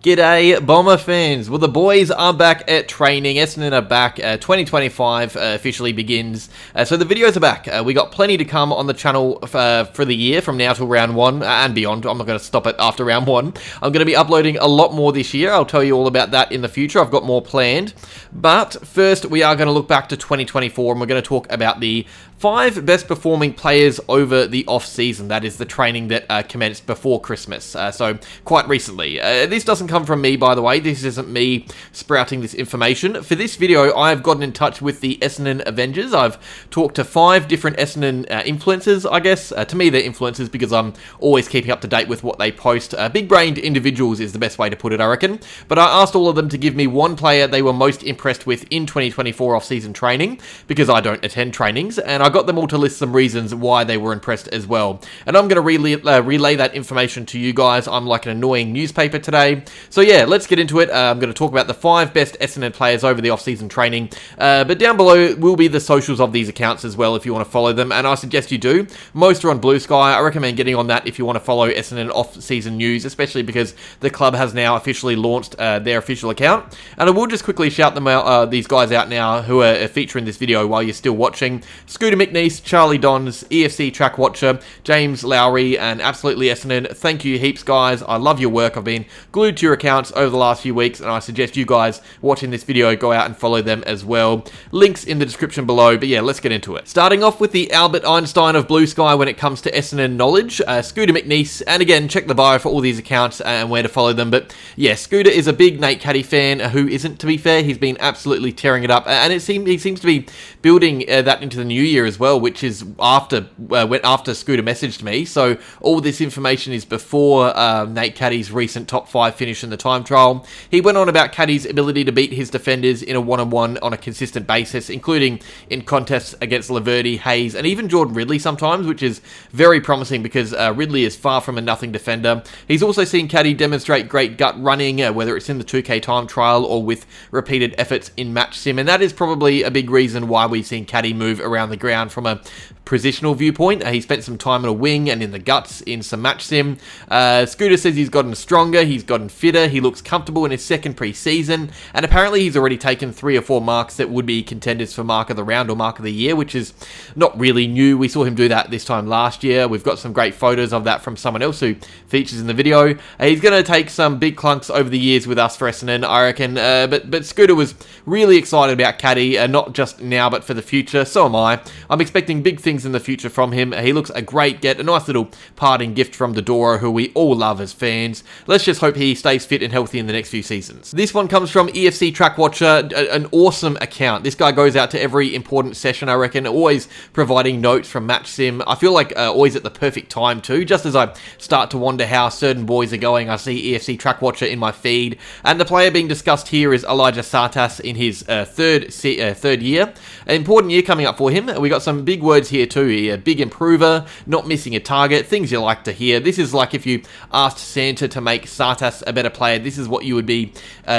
G'day, Bomber fans. Well, the boys are back at training. Essendon are back. 2025 officially begins. So the videos are back. We got plenty to come on the channel for the year from now till round 1 and beyond. I'm not going to stop it after round 1. I'm going to be uploading a lot more this year. I'll tell you all about that in the future. I've got more planned. But first, we are going to look back to 2024 and we're going to talk about the 5 best performing players over the off-season. That is the training that commenced before Christmas, so quite recently. This doesn't come from me, by the way. This isn't me sprouting this information. For this video, I've gotten in touch with the Essendon Avengers. I've talked to 5 different Essendon influencers, I guess. To me, they're influencers because I'm always keeping up to date with what they post. Big-brained individuals is the best way to put it, I reckon. But I asked all of them to give me one player they were most impressed with in 2024 off-season training, because I don't attend trainings, and I got them all to list some reasons why they were impressed as well. And I'm going to relay that information to you guys. I'm like an annoying newspaper today. So yeah, let's get into it. I'm going to talk about the 5 best Essendon players over the off-season training. But down below will be the socials of these accounts as well if you want to follow them. And I suggest you do. Most are on Blue Sky. I recommend getting on that if you want to follow Essendon off-season news, especially because the club has now officially launched their official account. And I will just quickly shout them out, these guys out now who are featuring this video while you're still watching. Scooter McNiece, Charlie Dons, EFC Track Watcher, James Lowrie, and Absolutely Essendon. Thank you heaps, guys. I love your work. I've been glued to your accounts over the last few weeks, and I suggest you guys watching this video go out and follow them as well. Links in the description below, but yeah, let's get into it. Starting off with the Albert Einstein of Blue Sky when it comes to Essendon knowledge, Scooter McNiece, and again, check the bio for all these accounts and where to follow them, but yeah, Scooter is a big Nate Caddy fan who isn't, to be fair. He's been absolutely tearing it up, and he seems to be building that into the new year as well, which is after Scooter messaged me. So all this information is before Nate Caddy's recent top 5 finish in the time trial. He went on about Caddy's ability to beat his defenders in a one-on-one on a consistent basis, including in contests against Lowrie, Hayes, and even Jordan Ridley sometimes, which is very promising because Ridley is far from a nothing defender. He's also seen Caddy demonstrate great gut running, whether it's in the 2K time trial or with repeated efforts in match sim, and that is probably a big reason why we've seen Caddy move around the ground from a positional viewpoint. He spent some time on a wing and in the guts in some match sim. Scooter says he's gotten stronger, he's gotten fitter, he looks comfortable in his second pre-season, and apparently he's already taken 3 or 4 marks that would be contenders for Mark of the Round or Mark of the Year, which is not really new. We saw him do that this time last year. We've got some great photos of that from someone else who features in the video. He's going to take some big clunks over the years with us for Essendon, I reckon, but Scooter was really excited about Caddy, not just now but for the future. So am I. I'm expecting big things in the future from him. He looks a great get, a nice little parting gift from Dodoro, who we all love as fans. Let's just hope he stays fit and healthy in the next few seasons. This one comes from EFC Track Watcher, an awesome account. This guy goes out to every important session, I reckon, always providing notes from match sim. I feel like always at the perfect time too. Just as I start to wonder how certain boys are going, I see EFC Track Watcher in my feed, and the player being discussed here is Elijah Tsatas in his third year. An important year coming up for him. We got some big words here too. A big improver, not missing a target, things you like to hear. This is like if you asked Santa to make Tsatas a better player, this is what you would be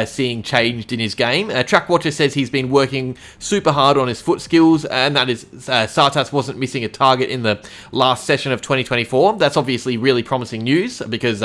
seeing changed in his game. Track Watcher says he's been working super hard on his foot skills, and that is Tsatas wasn't missing a target in the last session of 2024. That's obviously really promising news because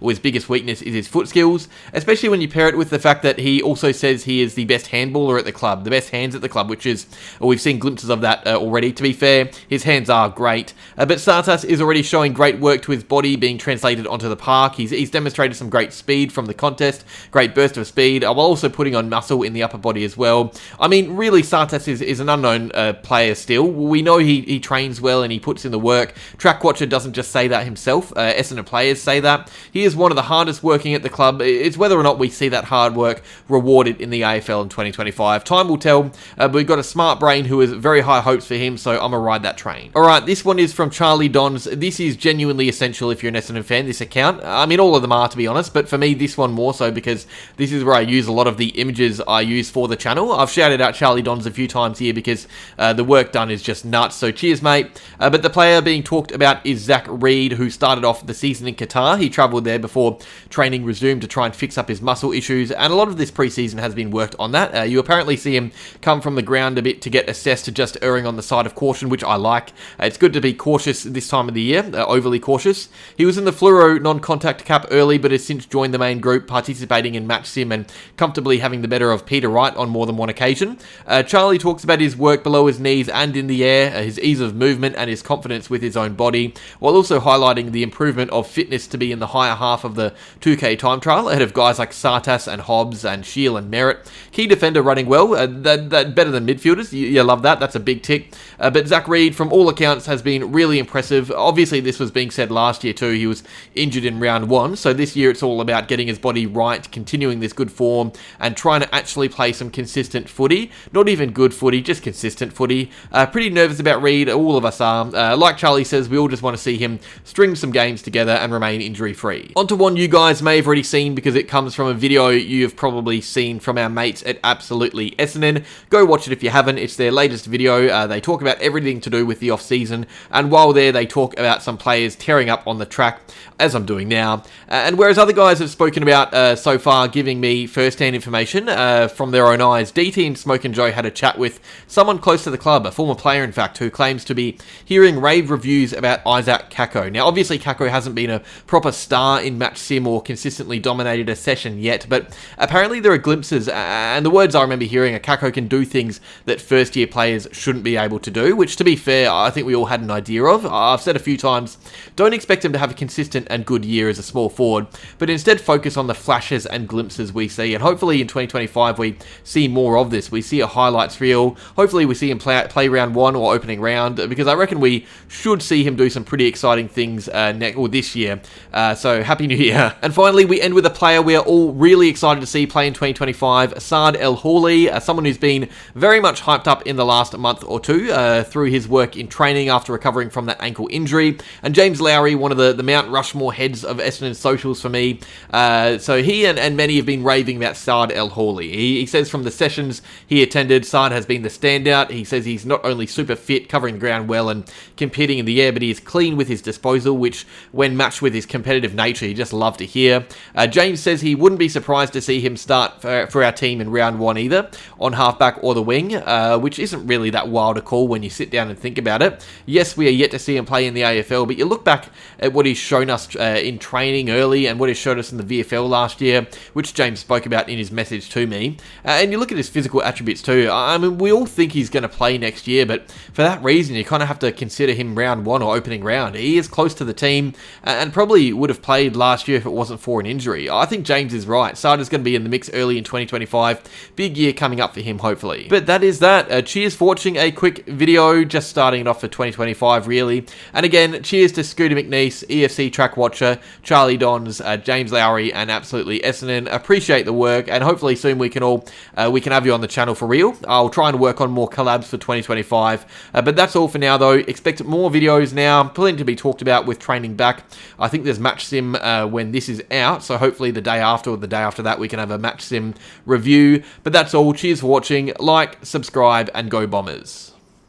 his biggest weakness is his foot skills, especially when you pair it with the fact that he also says he is the best handballer at the club, the best hands at the club, which is, we've seen glimpses of that already. To be fair, his hands are great, but Tsatas is already showing great work to his body being translated onto the park. He's demonstrated some great speed from the contest, great burst of speed, while also putting on muscle in the upper body as well. I mean, really, Tsatas is an unknown player still. We know he trains well and he puts in the work. Track Watcher doesn't just say that himself. Essendon players say that. He is one of the hardest working at the club. It's whether or not we see that hard work rewarded in the AFL in 2025. Time will tell, but we've got a smart brain who has very high hopes for him, so I'm going to ride that train. Alright, this one is from Charlie Dons. This is genuinely essential if you're an Essendon fan, this account. I mean, all of them are, to be honest, but for me, this one more so because this is where I use a lot of the images I use for the channel. I've shouted out Charlie Dons a few times here because the work done is just nuts, so cheers, mate. But the player being talked about is Reid, who started off the season in Qatar. He travelled there before training resumed to try and fix up his muscle issues, and a lot of this preseason has been worked on that. You apparently see him come from the ground a bit to get assessed to just erring on the side of caution, which I like. It's good to be cautious this time of the year, overly cautious. He was in the fluoro non-contact cap early, but has since joined the main group, participating in match sim and comfortably having the better of Peter Wright on more than one occasion. Charlie talks about his work below his knees and in the air, his ease of movement and his confidence with his own body, while also highlighting the improvement of fitness to be in the higher half of the 2K time trial, ahead of guys like Tsatas and Hobbs and Shield and Merritt. Key defender running well, that better than midfielders, you love that, that's a big tick. But Zach Reid, from all accounts, has been really impressive. Obviously, this was being said last year too, he was injured in round 1, so this year it's all about getting his body right, continuing this good form, and trying to actually play some consistent footy. Not even good footy, just consistent footy. Pretty nervous about Reid, all of us are. Like Charlie says, we all just want to see him string some games together and remain injury-free. On to one you guys may have already seen because it comes from a video you've probably seen from our mates at Absolutely Essendon. Go watch it if you haven't, it's their latest video. They talk about everything to do with the off-season, and while there they talk about some players tearing up on the track, as I'm doing now. And whereas other guys have spoken about so far giving me first-hand information from their own eyes, DT and Smoke and Joe had a chat with someone close to the club, a former player in fact, who claims to be hearing rave reviews about Isaac Kako. Now obviously Kako hasn't been a proper star in match sim or consistently dominated a session yet, but apparently there are glimpses, and the words I remember hearing are Kako can do things that first-year players shouldn't be able to do, which to be fair, I think we all had an idea of. I've said a few times, don't expect him to have a consistent and good year as a small forward, but instead focus on the flashes and glimpses we see, and hopefully in 2025 we see more of this. We see a highlights reel, hopefully we see him play round 1 or opening round, because I reckon we should see him do some pretty exciting things this year, so happy new year. And finally we end with a player we are all really excited to see play in 2025, Saad El-Hawli, someone who's been very much hyped up in the last month or two through his work in training after recovering from that ankle injury, and James Lowrie, one of the Mount Rushmore heads of Essendon socials for me, so he and many have been raving about Saad El-Hawli. He says from the sessions he attended, Saad has been the standout. He says he's not only super fit, covering the ground well and competing in the air, but he is clean with his disposal, which when matched with his competitive nature, you just love to hear. James says he wouldn't be surprised to see him start for our team in round 1 either, on halfback or the wing, which isn't really that wild a call when you sit down and think about it. Yes, we are yet to see him play in the AFL, but you look back at what he's shown us in training early and what he showed us in the VFL last year, which James spoke about in his message to me, and you look at his physical attributes too. I mean, we all think he's going to play next year, but for that reason you kind of have to consider him round 1 or opening round. He is close to the team and probably would have played last year if it wasn't for an injury. I think James is right. Saad is going to be in the mix early in 2025. Big year coming up for him, hopefully. But that is that. Cheers for watching a quick video, just starting it off for 2025, really. And again, cheers to Scooter McNiece, EFC Track Watcher, Charlie Dons, James Lowrie, and Absolutely Essendon. Appreciate the work, and hopefully soon we can have you on the channel for real. I'll try and work on more collabs for 2025. But that's all for now, though. Expect more videos now. Plenty to be talked about with training back. I think there's match sim when this is out, so hopefully the day after or the day after that we can have a match sim review. But that's all. Cheers for watching. Like, subscribe, and go Bombers.